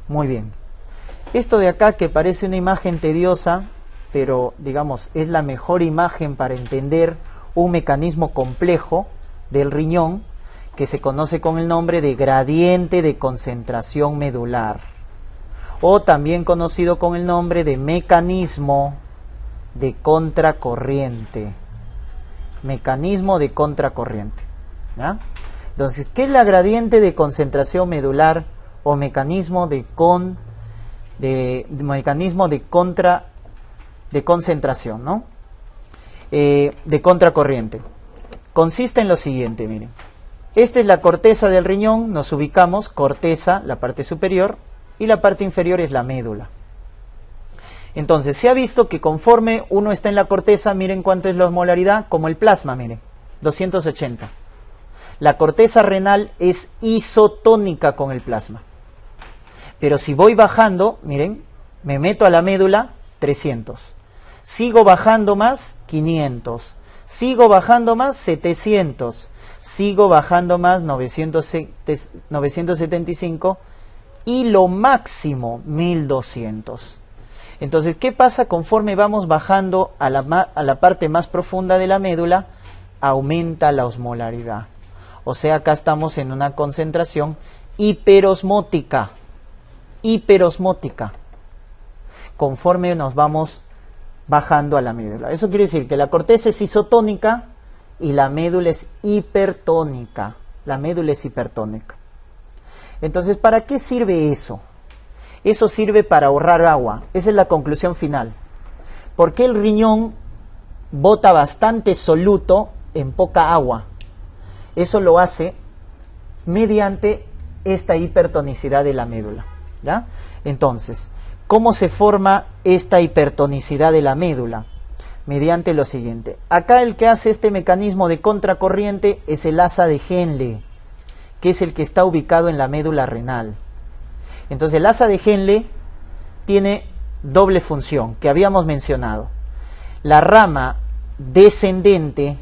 Muy bien. Esto de acá, que parece una imagen tediosa, pero digamos es la mejor imagen para entender un mecanismo complejo del riñón, que se conoce con el nombre de gradiente de concentración medular, o también conocido con el nombre de mecanismo de contracorriente. Mecanismo de contracorriente, ¿ya? Entonces, ¿qué es la gradiente de concentración medular o mecanismo de concentración, ¿no? De contracorriente? Consiste en lo siguiente, miren. Esta es la corteza del riñón, nos ubicamos, corteza, la parte superior, y la parte inferior es la médula. Entonces, se ha visto que conforme uno está en la corteza, miren cuánto es la osmolaridad, como el plasma, miren, 280. La corteza renal es isotónica con el plasma. Pero si voy bajando, miren, me meto a la médula, 300. Sigo bajando más, 500. Sigo bajando más, 700. Sigo bajando más, 975. Y lo máximo, 1200. Entonces, ¿qué pasa conforme vamos bajando a la parte más profunda de la médula? Aumenta la osmolaridad. O sea, acá estamos en una concentración hiperosmótica. Hiperosmótica. Conforme nos vamos bajando a la médula. Eso quiere decir que la corteza es isotónica y la médula es hipertónica. La médula es hipertónica. Entonces, ¿para qué sirve eso? Eso sirve para ahorrar agua. Esa es la conclusión final. Porque el riñón bota bastante soluto en poca agua. Eso lo hace mediante esta hipertonicidad de la médula, ¿ya? Entonces, ¿cómo se forma esta hipertonicidad de la médula? Mediante lo siguiente. Acá el que hace este mecanismo de contracorriente es el asa de Henle, que es el que está ubicado en la médula renal. Entonces el asa de Henle tiene doble función que habíamos mencionado. La rama descendente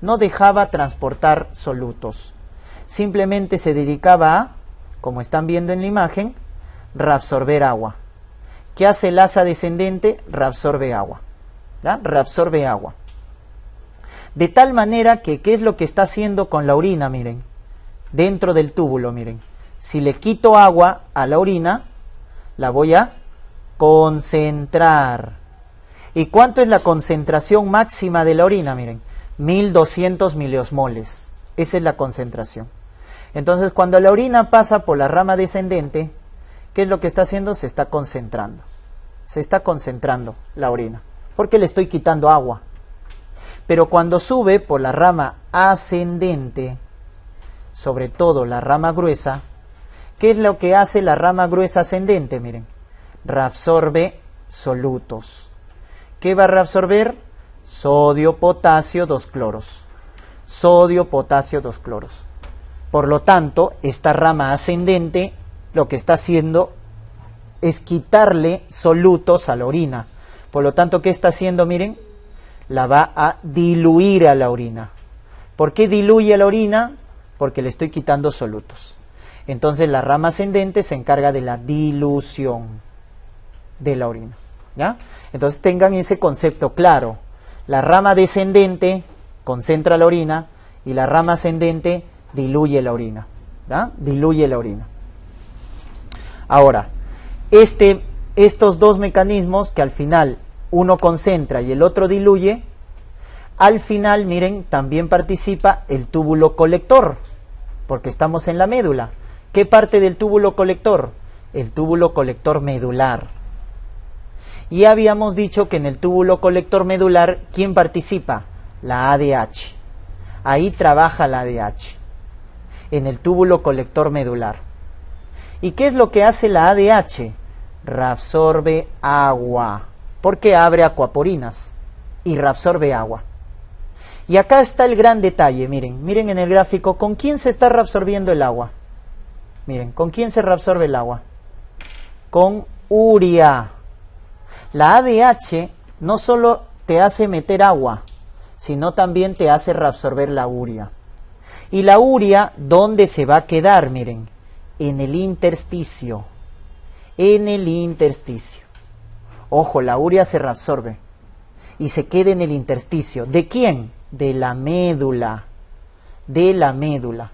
no dejaba transportar solutos. Simplemente se dedicaba a, como están viendo en la imagen, reabsorber agua. ¿Qué hace el asa descendente? Reabsorbe agua. ¿Ya? Reabsorbe agua. De tal manera que, ¿qué es lo que está haciendo con la orina? Miren, dentro del túbulo, miren. Si le quito agua a la orina, la voy a concentrar. ¿Y cuánto es la concentración máxima de la orina? Miren, 1200 miliosmoles. Esa es la concentración. Entonces, cuando la orina pasa por la rama descendente, ¿qué es lo que está haciendo? Se está concentrando. Se está concentrando la orina, porque le estoy quitando agua. Pero cuando sube por la rama ascendente, sobre todo la rama gruesa, ¿qué es lo que hace la rama gruesa ascendente? Miren, reabsorbe solutos. ¿Qué va a reabsorber? Sodio, potasio, 2 cloros. Sodio, potasio, 2 cloros. Por lo tanto, esta rama ascendente lo que está haciendo es quitarle solutos a la orina. Por lo tanto, ¿qué está haciendo? Miren, la va a diluir a la orina. ¿Por qué diluye a la orina? Porque le estoy quitando solutos. Entonces la rama ascendente se encarga de la dilución de la orina, ¿ya? Entonces tengan ese concepto claro. La rama descendente concentra la orina y la rama ascendente diluye la orina, ¿ya? Diluye la orina. Ahora, estos dos mecanismos que al final uno concentra y el otro diluye, al final, miren, también participa el túbulo colector, porque estamos en la médula. ¿Qué parte del túbulo colector? El túbulo colector medular. Y habíamos dicho que en el túbulo colector medular, ¿quién participa? La ADH. Ahí trabaja la ADH, en el túbulo colector medular. ¿Y qué es lo que hace la ADH? Reabsorbe agua, porque abre acuaporinas y reabsorbe agua. Y acá está el gran detalle, miren en el gráfico, ¿con quién se está reabsorbiendo el agua? Miren, ¿con quién se reabsorbe el agua? Con urea. La ADH no solo te hace meter agua, sino también te hace reabsorber la urea. ¿Y la urea dónde se va a quedar? Miren, en el intersticio. En el intersticio. Ojo, la urea se reabsorbe y se queda en el intersticio. ¿De quién? De la médula. De la médula.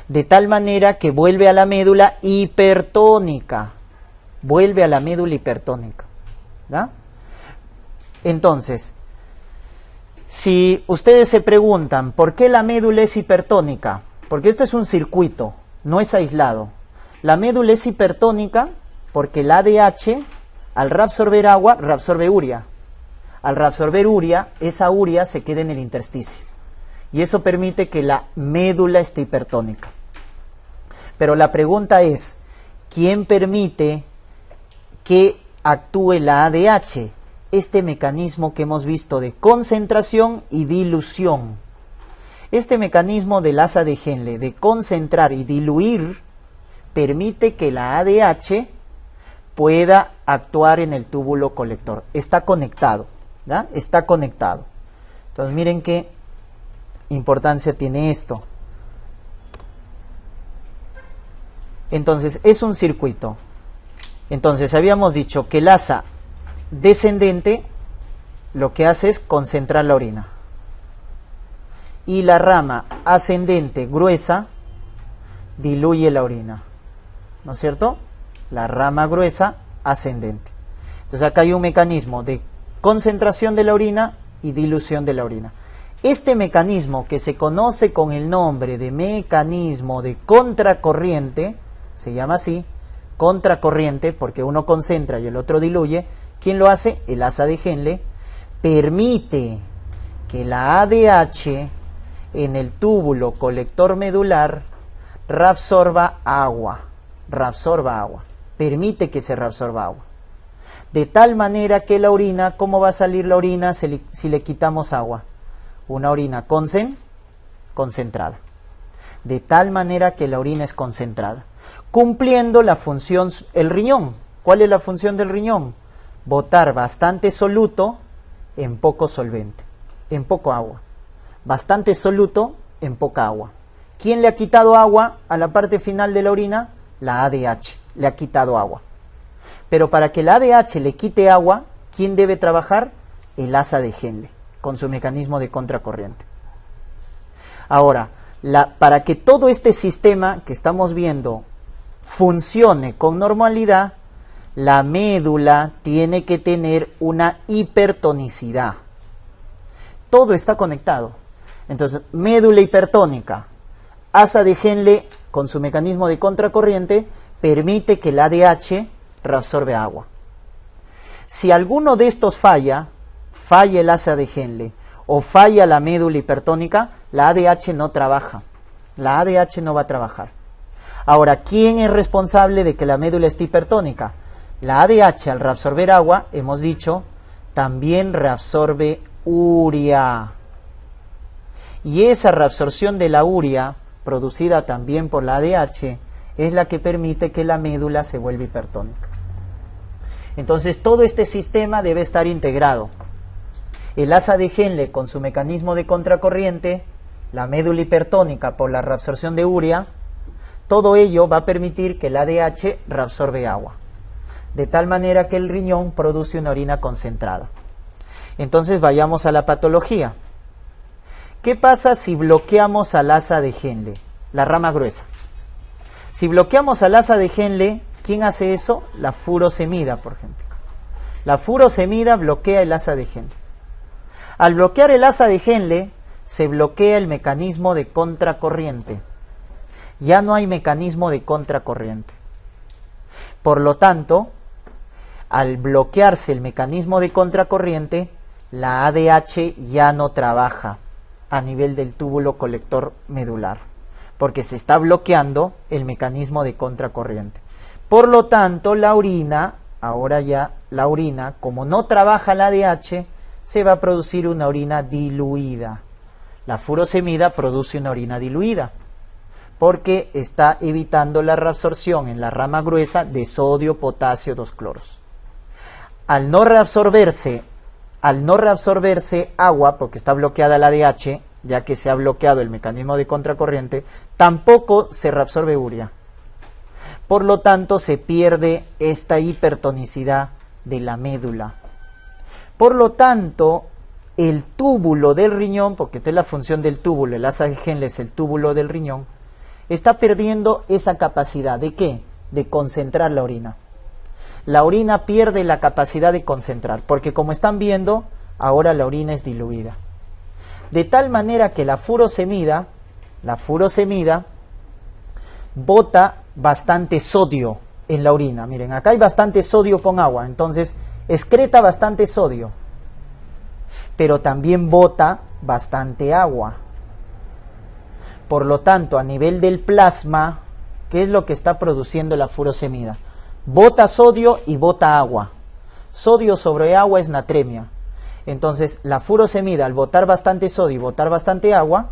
De tal manera que vuelve a la médula hipertónica. Vuelve a la médula hipertónica. ¿Ya? Entonces, si ustedes se preguntan, ¿por qué la médula es hipertónica? Porque esto es un circuito, no es aislado. La médula es hipertónica porque el ADH, al reabsorber agua, reabsorbe urea. Al reabsorber urea, esa urea se queda en el intersticio. Y eso permite que la médula esté hipertónica. Pero la pregunta es, ¿quién permite que actúe la ADH? Este mecanismo que hemos visto de concentración y dilución. Este mecanismo del asa de Henle de concentrar y diluir permite que la ADH pueda actuar en el túbulo colector. Está conectado, ¿ya? Está conectado. Entonces miren qué importancia tiene esto. Entonces es un circuito. Entonces habíamos dicho que el asa descendente lo que hace es concentrar la orina. Y la rama ascendente gruesa diluye la orina. ¿No es cierto? La rama gruesa ascendente. Entonces acá hay un mecanismo de concentración de la orina y dilución de la orina. Este mecanismo, que se conoce con el nombre de mecanismo de contracorriente, se llama así, contracorriente, porque uno concentra y el otro diluye. ¿Quién lo hace? El asa de Henle. Permite que la ADH en el túbulo colector medular reabsorba agua. Reabsorba agua. Permite que se reabsorba agua. De tal manera que la orina, ¿cómo va a salir la orina si le quitamos agua? Una orina concentrada. De tal manera que la orina es concentrada. Cumpliendo la función, el riñón. ¿Cuál es la función del riñón? Botar bastante soluto en poco solvente, en poco agua. Bastante soluto en poca agua. ¿Quién le ha quitado agua a la parte final de la orina? La ADH, le ha quitado agua. Pero para que la ADH le quite agua, ¿quién debe trabajar? El asa de Henle, con su mecanismo de contracorriente. Ahora, para que todo este sistema que estamos viendo funcione con normalidad, la médula tiene que tener una hipertonicidad. Todo está conectado. Entonces, médula hipertónica, asa de Henle con su mecanismo de contracorriente permite que el ADH reabsorbe agua. Si alguno de estos falla el asa de Henle o falla la médula hipertónica, la ADH no trabaja. La ADH no va a trabajar. Ahora, ¿quién es responsable de que la médula esté hipertónica? La ADH, al reabsorber agua, hemos dicho, también reabsorbe urea. Y esa reabsorción de la urea, producida también por la ADH, es la que permite que la médula se vuelva hipertónica. Entonces, todo este sistema debe estar integrado. El asa de Henle con su mecanismo de contracorriente, la médula hipertónica por la reabsorción de urea, todo ello va a permitir que el ADH reabsorbe agua. De tal manera que el riñón produce una orina concentrada. Entonces vayamos a la patología. ¿Qué pasa si bloqueamos al asa de Henle, la rama gruesa? Si bloqueamos al asa de Henle, ¿quién hace eso? La furosemida, por ejemplo. La furosemida bloquea el asa de Henle. Al bloquear el asa de Henle, se bloquea el mecanismo de contracorriente. Ya no hay mecanismo de contracorriente. Por lo tanto, al bloquearse el mecanismo de contracorriente, la ADH ya no trabaja a nivel del túbulo colector medular, porque se está bloqueando el mecanismo de contracorriente. Por lo tanto, la orina, ahora ya la orina, como no trabaja la ADH, se va a producir una orina diluida. La furosemida produce una orina diluida, porque está evitando la reabsorción en la rama gruesa de sodio, potasio, 2 cloros. Al no reabsorberse agua, porque está bloqueada la ADH, ya que se ha bloqueado el mecanismo de contracorriente, tampoco se reabsorbe urea. Por lo tanto, se pierde esta hipertonicidad de la médula. Por lo tanto, el túbulo del riñón, porque esta es la función del túbulo, el asa de Henle es el túbulo del riñón, está perdiendo esa capacidad. ¿De qué? De concentrar la orina. La orina pierde la capacidad de concentrar, porque como están viendo, ahora la orina es diluida. De tal manera que la furosemida bota bastante sodio en la orina. Miren, acá hay bastante sodio con agua, entonces excreta bastante sodio, pero también bota bastante agua. Por lo tanto, a nivel del plasma, ¿qué es lo que está produciendo la furosemida? Bota sodio y bota agua. Sodio sobre agua es natremia. Entonces, la furosemida, al botar bastante sodio y botar bastante agua,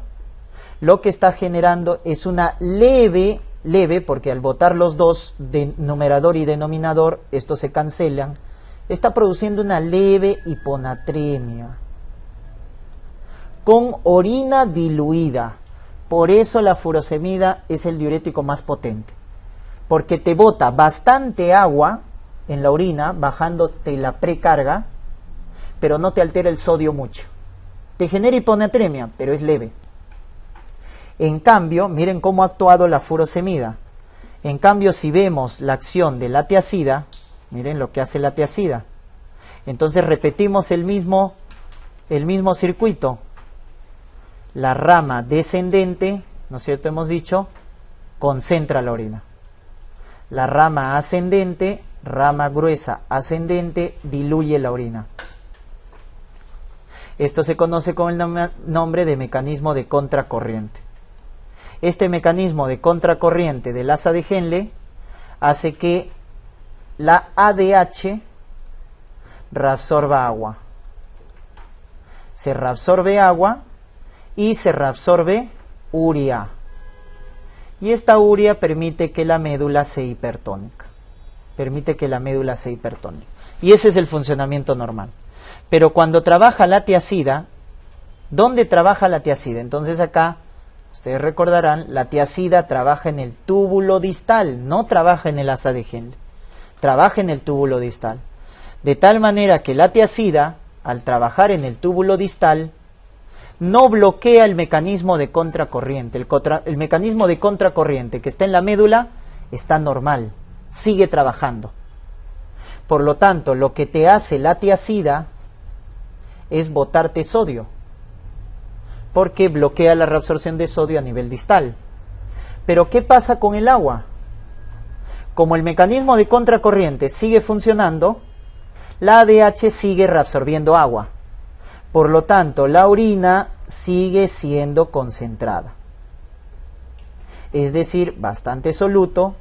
lo que está generando es una leve, porque al botar los dos, de numerador y denominador, estos se cancelan, está produciendo una leve hiponatremia con orina diluida. Por eso la furosemida es el diurético más potente, porque te bota bastante agua en la orina, bajándote la precarga, pero no te altera el sodio mucho. Te genera hiponatremia, pero es leve. En cambio, miren cómo ha actuado la furosemida. En cambio, si vemos la acción de la tiazida, miren lo que hace la tiazida. Entonces repetimos el mismo circuito. La rama descendente, ¿no es cierto? Hemos dicho, concentra la orina. La rama ascendente, rama gruesa ascendente, diluye la orina. Esto se conoce con el nombre de mecanismo de contracorriente. Este mecanismo de contracorriente del asa de Henle hace que la ADH reabsorba agua. Se reabsorbe agua y se reabsorbe urea. Y esta urea permite que la médula sea hipertónica. Y ese es el funcionamiento normal. Pero cuando trabaja la tiazida, ¿dónde trabaja la tiazida? Entonces acá, ustedes recordarán, la tiazida trabaja en el túbulo distal, no trabaja en el asa de Henle. Trabaja en el túbulo distal. De tal manera que la tiazida, al trabajar en el túbulo distal, no bloquea el mecanismo de contracorriente. El mecanismo de contracorriente que está en la médula está normal, sigue trabajando. Por lo tanto, lo que te hace la tiazida es botarte sodio, porque bloquea la reabsorción de sodio a nivel distal. Pero ¿qué pasa con el agua? Como el mecanismo de contracorriente sigue funcionando, la ADH sigue reabsorbiendo agua. Por lo tanto, la orina sigue siendo concentrada. Es decir, bastante soluto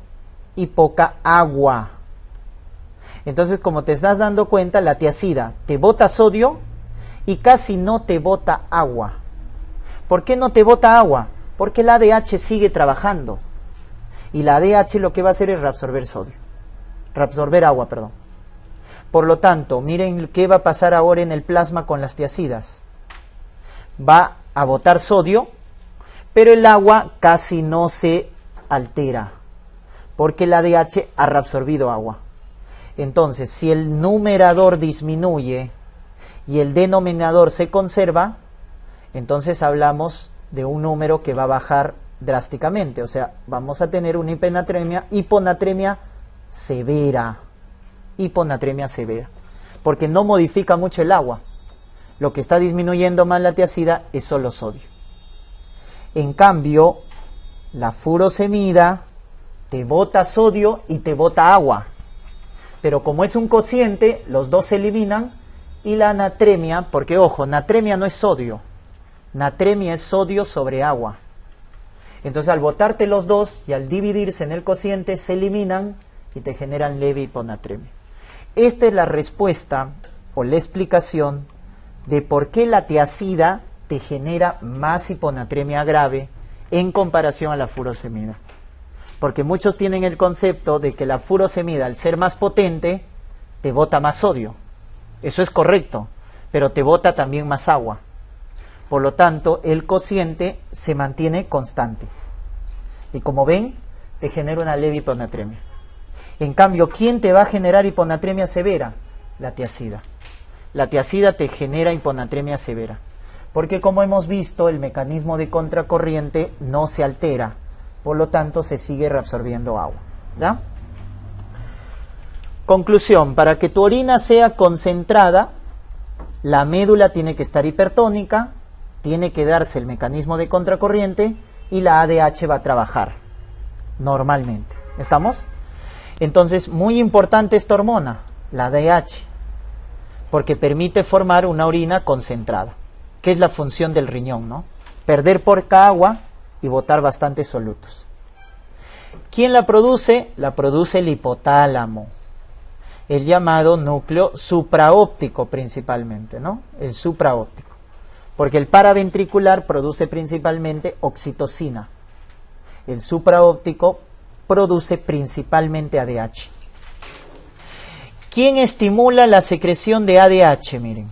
y poca agua. Entonces, como te estás dando cuenta, la tiazida te bota sodio y casi no te bota agua. ¿Por qué no te bota agua? Porque la ADH sigue trabajando. Y la ADH lo que va a hacer es reabsorber agua, perdón. Por lo tanto, miren qué va a pasar ahora en el plasma con las tiazidas. Va a botar sodio, pero el agua casi no se altera, porque la ADH ha reabsorbido agua. Entonces, si el numerador disminuye y el denominador se conserva, entonces hablamos de un número que va a bajar drásticamente. O sea, vamos a tener una hiponatremia severa. Hiponatremia severa, porque no modifica mucho el agua. Lo que está disminuyendo más la tiazida es solo sodio. En cambio, la furosemida te bota sodio y te bota agua. Pero como es un cociente, los dos se eliminan y la natremia, porque ojo, natremia no es sodio. Natremia es sodio sobre agua. Entonces al botarte los dos y al dividirse en el cociente se eliminan y te generan leve hiponatremia. Esta es la respuesta o la explicación de por qué la tiazida te genera más hiponatremia grave en comparación a la furosemida. Porque muchos tienen el concepto de que la furosemida, al ser más potente, te bota más sodio. Eso es correcto, pero te bota también más agua. Por lo tanto, el cociente se mantiene constante. Y como ven, te genera una leve hiponatremia. En cambio, ¿quién te va a generar hiponatremia severa? La tiazida. La tiazida te genera hiponatremia severa. Porque como hemos visto, el mecanismo de contracorriente no se altera. Por lo tanto, se sigue reabsorbiendo agua. ¿Ya? Conclusión, para que tu orina sea concentrada, la médula tiene que estar hipertónica, tiene que darse el mecanismo de contracorriente y la ADH va a trabajar normalmente. ¿Estamos? Entonces, muy importante esta hormona, la ADH, porque permite formar una orina concentrada, que es la función del riñón, ¿no? Perder poca agua y botar bastantes solutos. ¿Quién la produce? La produce el hipotálamo, el llamado núcleo supraóptico principalmente, ¿no? El supraóptico. Porque el paraventricular produce principalmente oxitocina. El supraóptico produce principalmente ADH. ¿Quién estimula la secreción de ADH? Miren,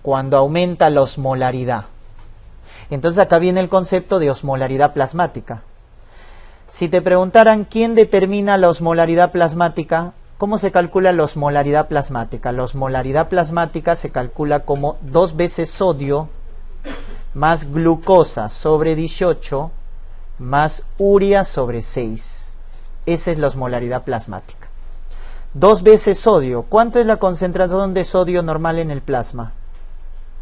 cuando aumenta la osmolaridad. Entonces acá viene el concepto de osmolaridad plasmática. Si te preguntaran quién determina la osmolaridad plasmática, ¿cómo se calcula la osmolaridad plasmática? La osmolaridad plasmática se calcula como 2 veces sodio más glucosa sobre 18 más urea sobre 6. Esa es la osmolaridad plasmática. 2 veces sodio. ¿Cuánto es la concentración de sodio normal en el plasma?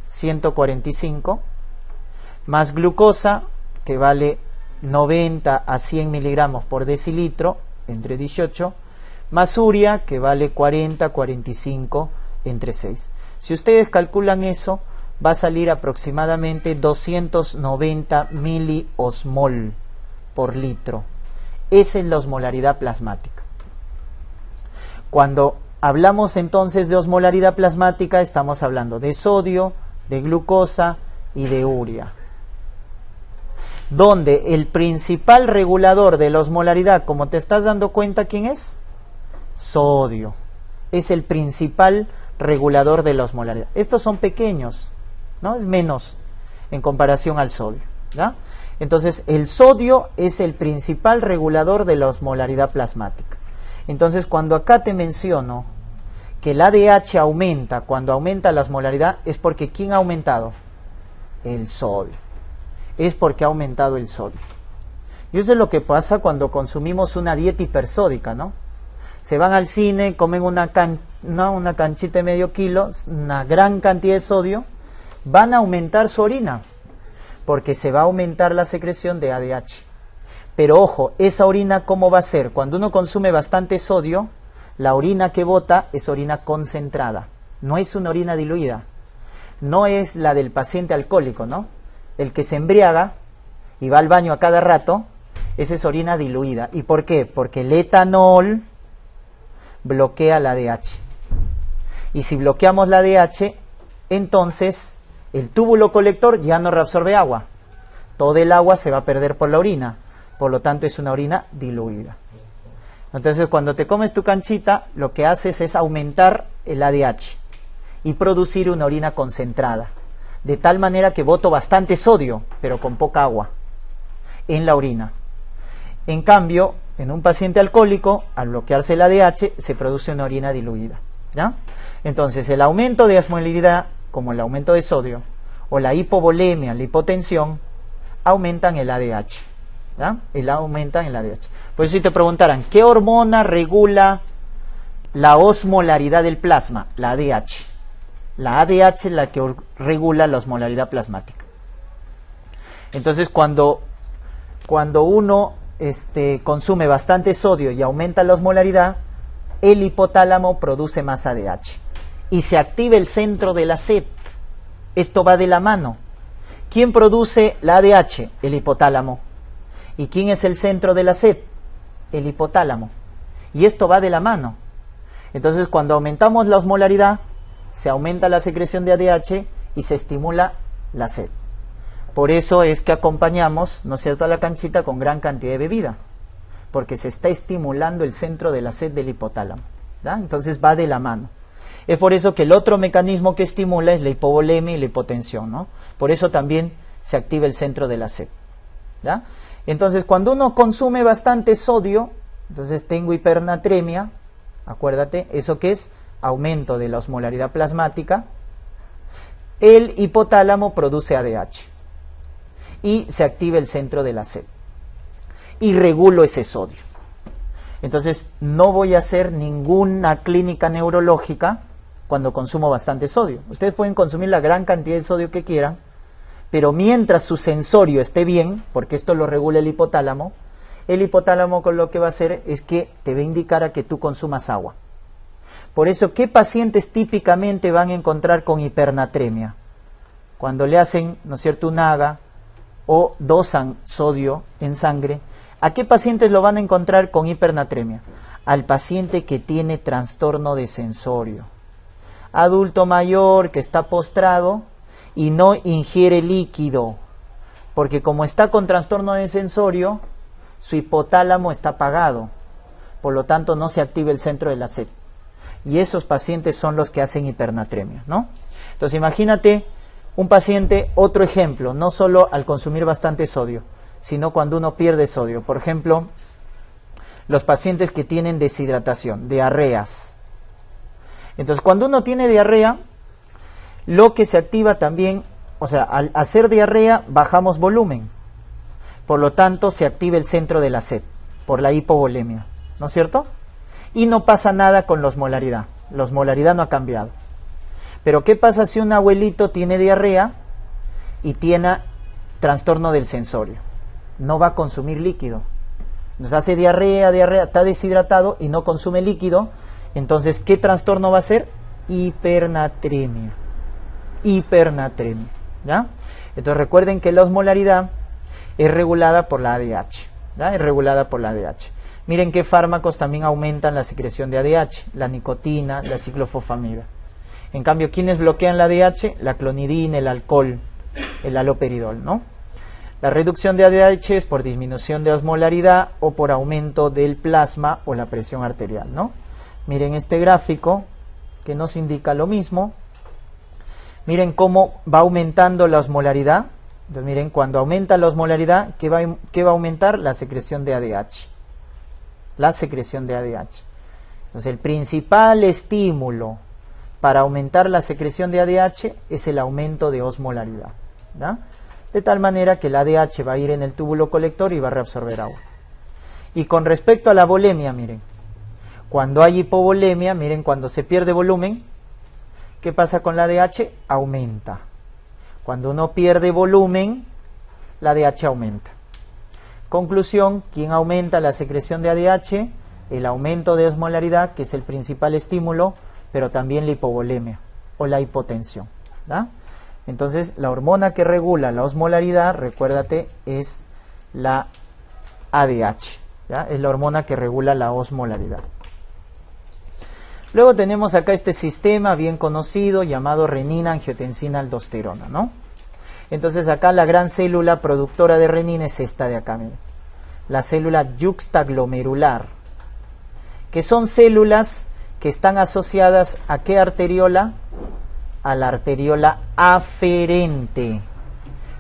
145. Más glucosa, que vale 90 a 100 miligramos por decilitro, entre 18. Más urea, que vale 40 a 45 entre 6. Si ustedes calculan eso, va a salir aproximadamente 290 miliosmol por litro. Esa es la osmolaridad plasmática. Cuando hablamos entonces de osmolaridad plasmática, estamos hablando de sodio, de glucosa y de urea. Donde el principal regulador de la osmolaridad, como te estás dando cuenta, ¿quién es? Sodio. Es el principal regulador de la osmolaridad. Estos son pequeños, ¿no? Es menos en comparación al sodio, ¿ya? Entonces, el sodio es el principal regulador de la osmolaridad plasmática. Entonces, cuando acá te menciono que el ADH aumenta cuando aumenta la osmolaridad, es porque ¿quién ha aumentado? El sodio. Es porque ha aumentado el sodio. Y eso es lo que pasa cuando consumimos una dieta hipersódica, ¿no? Se van al cine, comen una canchita de medio kilo, una gran cantidad de sodio, van a aumentar su orina, porque se va a aumentar la secreción de ADH. Pero ojo, esa orina, ¿cómo va a ser? Cuando uno consume bastante sodio, la orina que bota es orina concentrada, no es una orina diluida, no es la del paciente alcohólico, ¿no? El que se embriaga y va al baño a cada rato, esa es orina diluida. ¿Y por qué? Porque el etanol bloquea la ADH. Y si bloqueamos la ADH, entonces el túbulo colector ya no reabsorbe agua. Todo el agua se va a perder por la orina. Por lo tanto, es una orina diluida. Entonces, cuando te comes tu canchita, lo que haces es aumentar el ADH y producir una orina concentrada. De tal manera que boto bastante sodio, pero con poca agua en la orina. En cambio, en un paciente alcohólico, al bloquearse el ADH, se produce una orina diluida, ¿ya? Entonces, el aumento de osmolaridad, como el aumento de sodio, o la hipovolemia, la hipotensión, aumentan el ADH, ¿ya? Aumentan el ADH. Pues si te preguntaran, ¿qué hormona regula la osmolaridad del plasma? La ADH. La ADH es la que regula la osmolaridad plasmática. Entonces, cuando uno consume bastante sodio y aumenta la osmolaridad, el hipotálamo produce más ADH y se activa el centro de la sed. Esto va de la mano. ¿Quién produce la ADH? El hipotálamo. ¿Y quién es el centro de la sed? El hipotálamo. Y esto va de la mano. Entonces, cuando aumentamos la osmolaridad, se aumenta la secreción de ADH y se estimula la sed. Por eso es que acompañamos, ¿no es cierto?, a la canchita con gran cantidad de bebida, porque se está estimulando el centro de la sed del hipotálamo, ¿ya? Entonces va de la mano. Es por eso que el otro mecanismo que estimula es la hipovolemia y la hipotensión, ¿no? Por eso también se activa el centro de la sed, ¿ya? Entonces, cuando uno consume bastante sodio, entonces tengo hipernatremia, acuérdate, ¿eso qué es? Aumento de la osmolaridad plasmática. El hipotálamo produce ADH y se activa el centro de la sed y regulo ese sodio. Entonces, no voy a hacer ninguna clínica neurológica cuando consumo bastante sodio. Ustedes pueden consumir la gran cantidad de sodio que quieran, pero mientras su sensorio esté bien, porque esto lo regula el hipotálamo con lo que va a hacer es que te va a indicar a que tú consumas agua. Por eso, ¿qué pacientes típicamente van a encontrar con hipernatremia? Cuando le hacen, ¿no es cierto?, un AGA o dosan sodio en sangre, ¿a qué pacientes lo van a encontrar con hipernatremia? Al paciente que tiene trastorno de sensorio. Adulto mayor que está postrado y no ingiere líquido, porque como está con trastorno de sensorio, su hipotálamo está apagado, por lo tanto no se activa el centro de la sed. Y esos pacientes son los que hacen hipernatremia, ¿no? Entonces imagínate un paciente, otro ejemplo, no solo al consumir bastante sodio, sino cuando uno pierde sodio. Por ejemplo, los pacientes que tienen deshidratación, diarreas. Entonces, cuando uno tiene diarrea, lo que se activa también, o sea, al hacer diarrea bajamos volumen. Por lo tanto, se activa el centro de la sed por la hipovolemia, ¿no es cierto? Y no pasa nada con la osmolaridad. La osmolaridad no ha cambiado. Pero ¿qué pasa si un abuelito tiene diarrea y tiene trastorno del sensorio? No va a consumir líquido. Nos hace diarrea, está deshidratado y no consume líquido. Entonces, ¿qué trastorno va a ser? Hipernatremia. Hipernatremia, ¿ya? Entonces, recuerden que la osmolaridad es regulada por la ADH, ¿ya? Es regulada por la ADH. Miren qué fármacos también aumentan la secreción de ADH, la nicotina, la ciclofosfamida. En cambio, ¿quiénes bloquean la ADH? La clonidina, el alcohol, el haloperidol, ¿no? La reducción de ADH es por disminución de osmolaridad o por aumento del plasma o la presión arterial, ¿no? Miren este gráfico que nos indica lo mismo. Miren cómo va aumentando la osmolaridad. Entonces, miren, cuando aumenta la osmolaridad, ¿qué va a aumentar? La secreción de ADH. La secreción de ADH. Entonces, el principal estímulo para aumentar la secreción de ADH es el aumento de osmolaridad, ¿ya? De tal manera que el ADH va a ir en el túbulo colector y va a reabsorber agua. Y con respecto a la volemia, miren, cuando hay hipovolemia, miren, cuando se pierde volumen, ¿qué pasa con la ADH? Aumenta. Cuando uno pierde volumen, la ADH aumenta. Conclusión, ¿quién aumenta la secreción de ADH? El aumento de osmolaridad, que es el principal estímulo, pero también la hipovolemia o la hipotensión, ¿da? Entonces, la hormona que regula la osmolaridad, recuérdate, es la ADH, ¿ya? Es la hormona que regula la osmolaridad. Luego tenemos acá este sistema bien conocido llamado renina, angiotensina, aldosterona, ¿no? Entonces acá la gran célula productora de renina es esta de acá, miren, la célula yuxtaglomerular, que son células que están asociadas a ¿qué arteriola? A la arteriola aferente.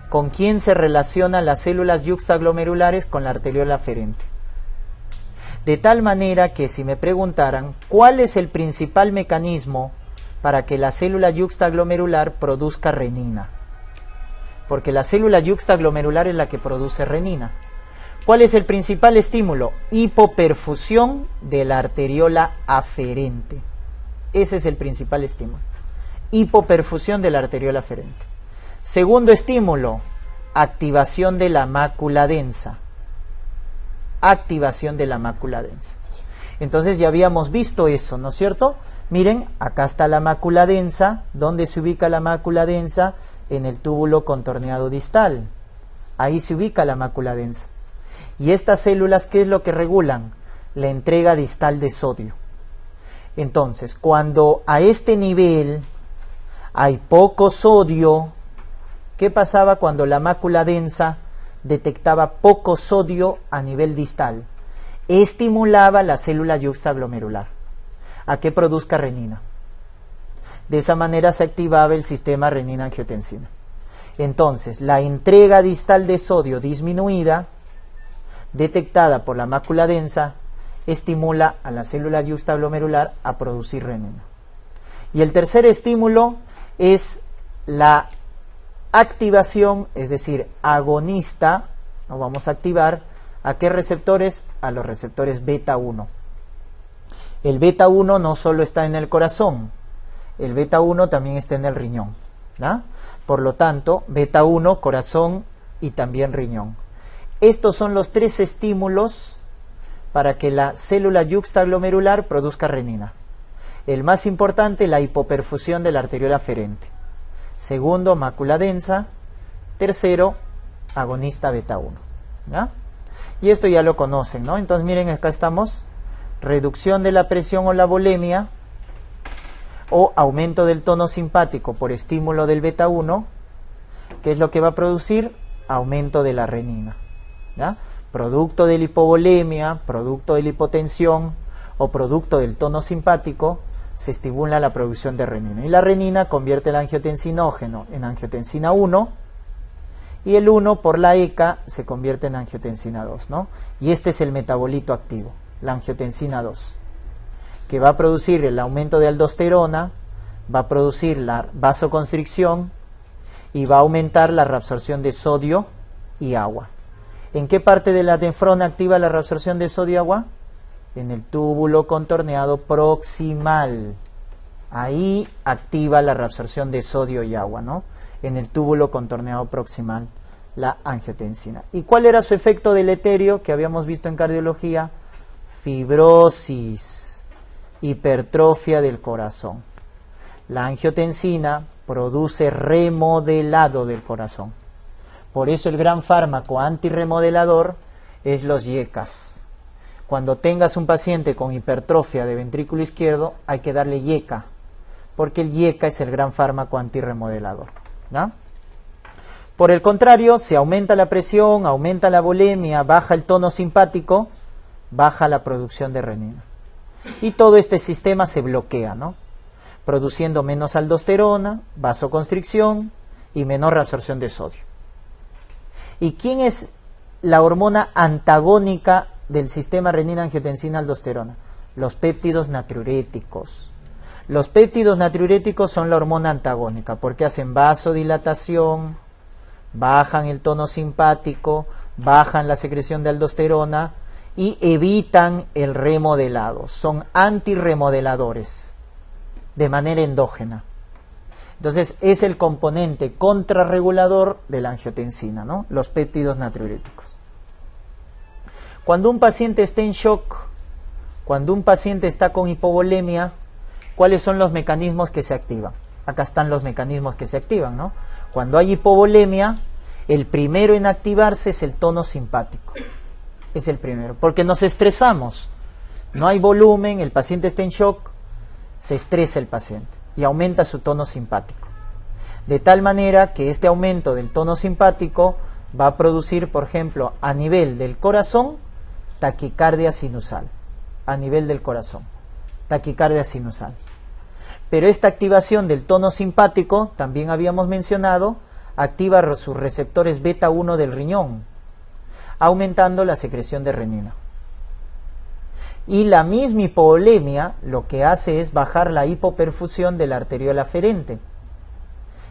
¿Con quién se relacionan las células yuxtaglomerulares? Con la arteriola aferente. De tal manera que si me preguntaran cuál es el principal mecanismo para que la célula yuxtaglomerular produzca renina, porque la célula yuxtaglomerular es la que produce renina. ¿Cuál es el principal estímulo? Hipoperfusión de la arteriola aferente. Ese es el principal estímulo. Hipoperfusión de la arteriola aferente. Segundo estímulo, activación de la mácula densa. Activación de la mácula densa. Entonces ya habíamos visto eso, ¿no es cierto? Miren, acá está la mácula densa. ¿Dónde se ubica la mácula densa? En el túbulo contorneado distal. Ahí se ubica la mácula densa. Y estas células, ¿qué es lo que regulan? La entrega distal de sodio. Entonces, cuando a este nivel hay poco sodio, ¿qué pasaba cuando la mácula densa detectaba poco sodio a nivel distal? Estimulaba la célula yuxtaglomerular a que produzca renina. De esa manera se activaba el sistema renina-angiotensina. Entonces, la entrega distal de sodio disminuida detectada por la mácula densa, estimula a la célula yuxtaglomerular a producir renina. Y el tercer estímulo es la activación, es decir, agonista. Nos vamos a activar ¿a qué receptores? A los receptores beta 1. El beta 1 no solo está en el corazón, el beta 1 también está en el riñón, ¿no? Por lo tanto, beta 1, corazón y también riñón. Estos son los tres estímulos para que la célula yuxtaglomerular produzca renina. El más importante, la hipoperfusión de la arteriola aferente. Segundo, mácula densa. Tercero, agonista beta 1. ¿Ya? Y esto ya lo conocen, ¿no? Entonces miren, acá estamos. Reducción de la presión o la volemia, o aumento del tono simpático por estímulo del beta 1, que es lo que va a producir aumento de la renina. ¿Ya? Producto de la hipovolemia, producto de la hipotensión o producto del tono simpático, se estimula la producción de renina. Y la renina convierte el angiotensinógeno en angiotensina 1, y el 1 por la ECA se convierte en angiotensina 2, ¿no? Y este es el metabolito activo, la angiotensina 2, que va a producir el aumento de aldosterona, va a producir la vasoconstricción y va a aumentar la reabsorción de sodio y agua. ¿En qué parte de la nefrona activa la reabsorción de sodio y agua? En el túbulo contorneado proximal. Ahí activa la reabsorción de sodio y agua, ¿no? En el túbulo contorneado proximal, la angiotensina. ¿Y cuál era su efecto deleterio que habíamos visto en cardiología? Fibrosis, hipertrofia del corazón. La angiotensina produce remodelado del corazón. Por eso el gran fármaco antirremodelador es los YECAs. Cuando tengas un paciente con hipertrofia de ventrículo izquierdo, hay que darle YECA, porque el YECA es el gran fármaco antirremodelador, ¿no? Por el contrario, si aumenta la presión, aumenta la volemia, baja el tono simpático, baja la producción de renina. Y todo este sistema se bloquea, ¿no? Produciendo menos aldosterona, vasoconstricción y menor reabsorción de sodio. ¿Y quién es la hormona antagónica del sistema renina-angiotensina-aldosterona? Los péptidos natriuréticos. Los péptidos natriuréticos son la hormona antagónica porque hacen vasodilatación, bajan el tono simpático, bajan la secreción de aldosterona y evitan el remodelado. Son antirremodeladores de manera endógena. Entonces es el componente contrarregulador de la angiotensina, ¿no? Los péptidos natriuréticos. Cuando un paciente está en shock, cuando un paciente está con hipovolemia, ¿cuáles son los mecanismos que se activan? Acá están los mecanismos que se activan, ¿no? Cuando hay hipovolemia, el primero en activarse es el tono simpático. Es el primero, porque nos estresamos. No hay volumen, el paciente está en shock, se estresa el paciente y aumenta su tono simpático. De tal manera que este aumento del tono simpático va a producir, por ejemplo, a nivel del corazón, taquicardia sinusal. A nivel del corazón, taquicardia sinusal. Pero esta activación del tono simpático, también habíamos mencionado, activa sus receptores beta 1 del riñón, aumentando la secreción de renina. Y la misma hipovolemia lo que hace es bajar la hipoperfusión de la arteriola aferente.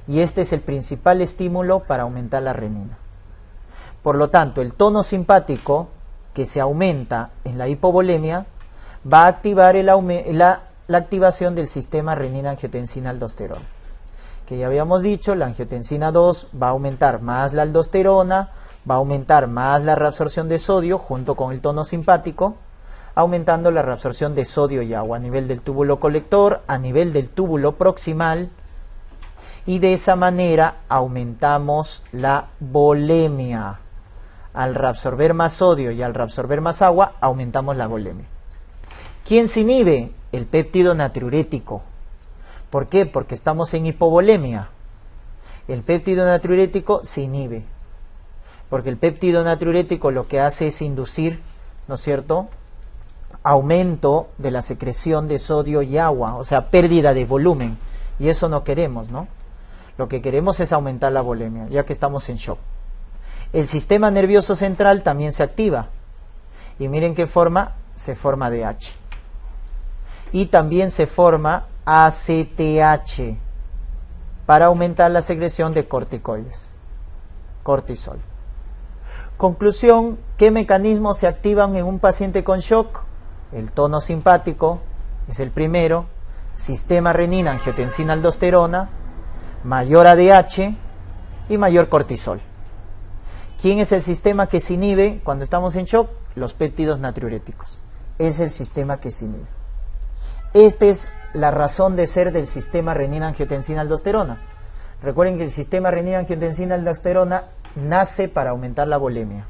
Y este es el principal estímulo para aumentar la renina. Por lo tanto, el tono simpático que se aumenta en la hipovolemia va a activar la activación del sistema renina-angiotensina-aldosterona. Que ya habíamos dicho, la angiotensina 2 va a aumentar más la aldosterona, va a aumentar más la reabsorción de sodio junto con el tono simpático, aumentando la reabsorción de sodio y agua a nivel del túbulo colector, a nivel del túbulo proximal, y de esa manera aumentamos la volemia. Al reabsorber más sodio y al reabsorber más agua, aumentamos la volemia. ¿Quién se inhibe? El péptido natriurético. ¿Por qué? Porque estamos en hipovolemia. El péptido natriurético se inhibe. Porque el péptido natriurético lo que hace es inducir, ¿no es cierto?, aumento de la secreción de sodio y agua, o sea, pérdida de volumen. Y eso no queremos, ¿no? Lo que queremos es aumentar la volemia, ya que estamos en shock. El sistema nervioso central también se activa. Y miren qué forma, se forma DH. Y también se forma ACTH para aumentar la secreción de corticoides, cortisol. Conclusión, ¿qué mecanismos se activan en un paciente con shock? El tono simpático es el primero, sistema renina-angiotensina-aldosterona, mayor ADH y mayor cortisol. ¿Quién es el sistema que se inhibe cuando estamos en shock? Los péptidos natriuréticos. Es el sistema que se inhibe. Esta es la razón de ser del sistema renina-angiotensina-aldosterona. Recuerden que el sistema renina-angiotensina-aldosterona nace para aumentar la volemia,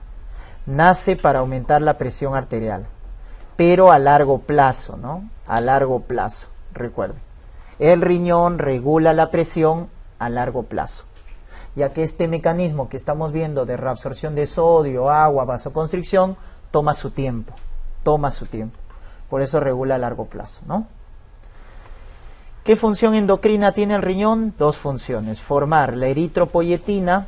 nace para aumentar la presión arterial, pero a largo plazo, ¿no? A largo plazo, recuerden. El riñón regula la presión a largo plazo, ya que este mecanismo que estamos viendo de reabsorción de sodio, agua, vasoconstricción, toma su tiempo. Por eso regula a largo plazo, ¿no? ¿Qué función endocrina tiene el riñón? Dos funciones. Formar la eritropoyetina,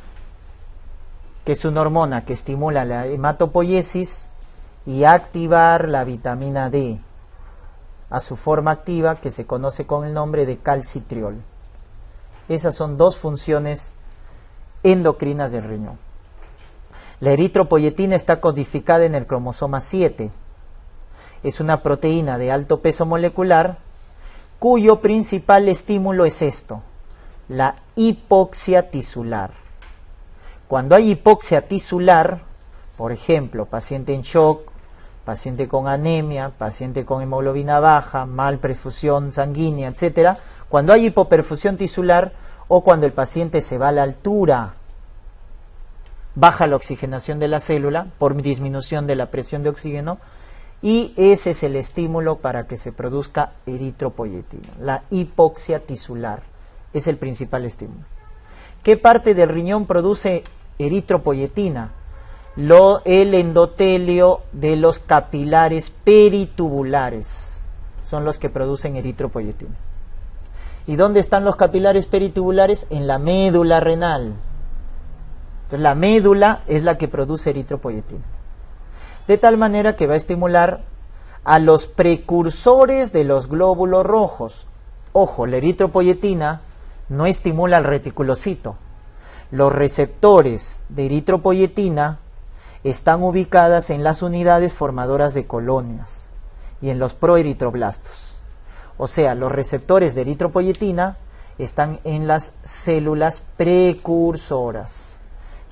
que es una hormona que estimula la hematopoiesis, y activar la vitamina D a su forma activa, que se conoce con el nombre de calcitriol. Esas son dos funciones endocrinas del riñón. La eritropoyetina está codificada en el cromosoma 7. Es una proteína de alto peso molecular cuyo principal estímulo es esto, la hipoxia tisular. Cuando hay hipoxia tisular, por ejemplo, paciente en shock, paciente con anemia, paciente con hemoglobina baja, mal perfusión sanguínea, etc., cuando hay hipoperfusión tisular o cuando el paciente se va a la altura, baja la oxigenación de la célula por disminución de la presión de oxígeno, y ese es el estímulo para que se produzca eritropoyetina. La hipoxia tisular es el principal estímulo. ¿Qué parte del riñón produce eritropoyetina? El endotelio de los capilares peritubulares son los que producen eritropoyetina. ¿Y dónde están los capilares peritubulares? En la médula renal. Entonces la médula es la que produce eritropoyetina. De tal manera que va a estimular a los precursores de los glóbulos rojos. Ojo, la eritropoyetina no estimula al reticulocito. Los receptores de eritropoyetina están ubicadas en las unidades formadoras de colonias y en los proeritroblastos. O sea, los receptores de eritropoyetina están en las células precursoras,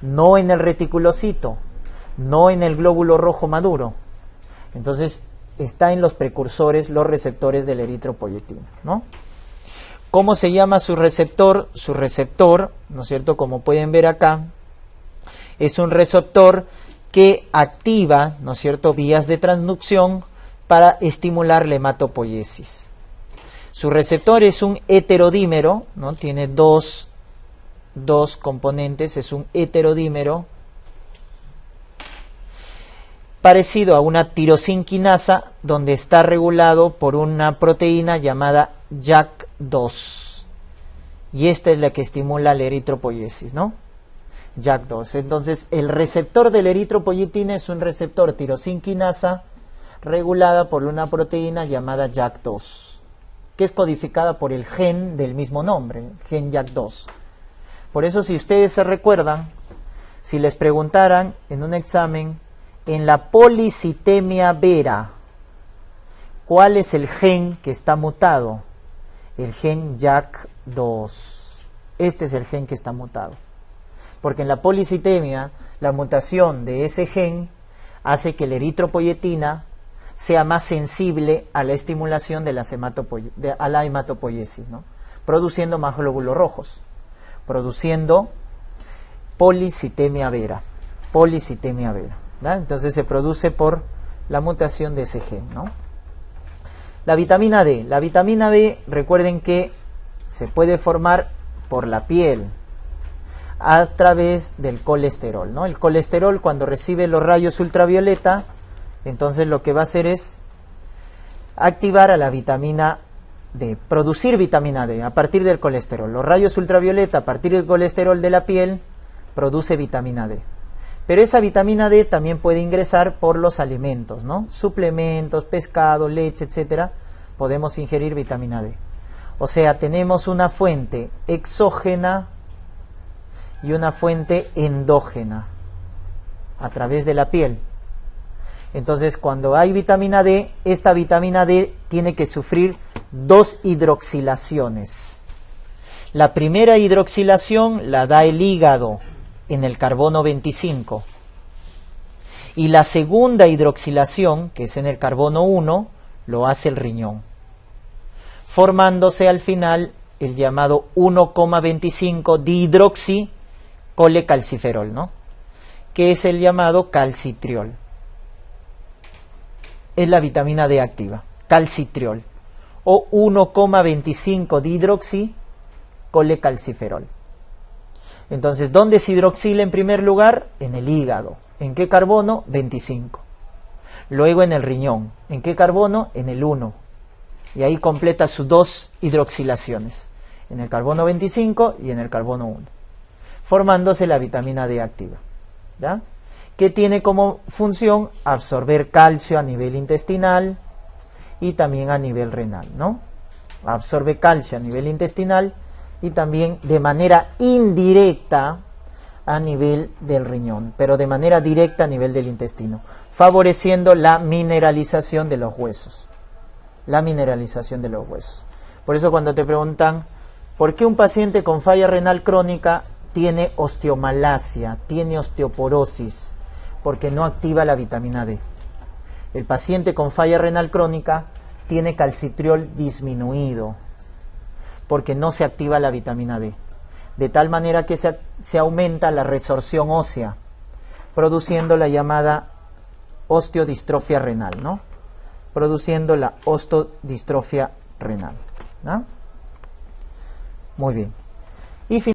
no en el reticulocito, no en el glóbulo rojo maduro. Entonces, está en los precursores, los receptores de la eritropoyetina, ¿no? ¿Cómo se llama su receptor? Su receptor, ¿no es cierto? Como pueden ver acá, es un receptor que activa, ¿no es cierto?, vías de transducción para estimular la hematopoiesis. Su receptor es un heterodímero, ¿no? Tiene dos componentes, es un heterodímero parecido a una tirosinquinasa, donde está regulado por una proteína llamada JAK2. Y esta es la que estimula la eritropoiesis, ¿no? JAK2. Entonces, el receptor de la eritropoyetina es un receptor tirosinquinasa regulada por una proteína llamada JAK2, que es codificada por el gen del mismo nombre, gen JAK2. Por eso, si ustedes se recuerdan, si les preguntaran en un examen, en la policitemia vera, ¿cuál es el gen que está mutado? El gen JAK2. Este es el gen que está mutado. Porque en la policitemia, la mutación de ese gen hace que la eritropoyetina sea más sensible a la estimulación de a la hematopoiesis, ¿no? Produciendo más glóbulos rojos, produciendo policitemia vera. Policitemia vera, ¿no? Entonces se produce por la mutación de ese gen, ¿no? La vitamina D. La vitamina B, recuerden que se puede formar por la piel a través del colesterol, ¿no? El colesterol, cuando recibe los rayos ultravioleta, entonces lo que va a hacer es activar a la vitamina D, producir vitamina D a partir del colesterol. Los rayos ultravioleta a partir del colesterol de la piel produce vitamina D. Pero esa vitamina D también puede ingresar por los alimentos, ¿no? Suplementos, pescado, leche, etcétera. Podemos ingerir vitamina D. O sea, tenemos una fuente exógena y una fuente endógena a través de la piel. Entonces, cuando hay vitamina D, esta vitamina D tiene que sufrir 2 hidroxilaciones. La primera hidroxilación la da el hígado en el carbono 25. Y la segunda hidroxilación, que es en el carbono 1, lo hace el riñón, formándose al final el llamado 1,25 dihidroxicolecalciferol, ¿no? Que es el llamado calcitriol. Es la vitamina D activa, calcitriol, o 1,25 dihidroxicolecalciferol. Entonces, ¿dónde se hidroxila en primer lugar? En el hígado. ¿En qué carbono? 25. Luego en el riñón. ¿En qué carbono? En el 1. Y ahí completa sus 2 hidroxilaciones. En el carbono 25 y en el carbono 1. Formándose la vitamina D activa. ¿Ya? Que tiene como función absorber calcio a nivel intestinal y también a nivel renal, ¿no? Absorbe calcio a nivel intestinal y también de manera indirecta a nivel del riñón, pero de manera directa a nivel del intestino, favoreciendo la mineralización de los huesos. La mineralización de los huesos. Por eso cuando te preguntan, ¿por qué un paciente con falla renal crónica tiene osteomalacia, tiene osteoporosis? Porque no activa la vitamina D. El paciente con falla renal crónica tiene calcitriol disminuido, porque no se activa la vitamina D. De tal manera que se aumenta la resorción ósea, produciendo la llamada osteodistrofia renal, ¿no? Produciendo la osteodistrofia renal, ¿no? Muy bien. Y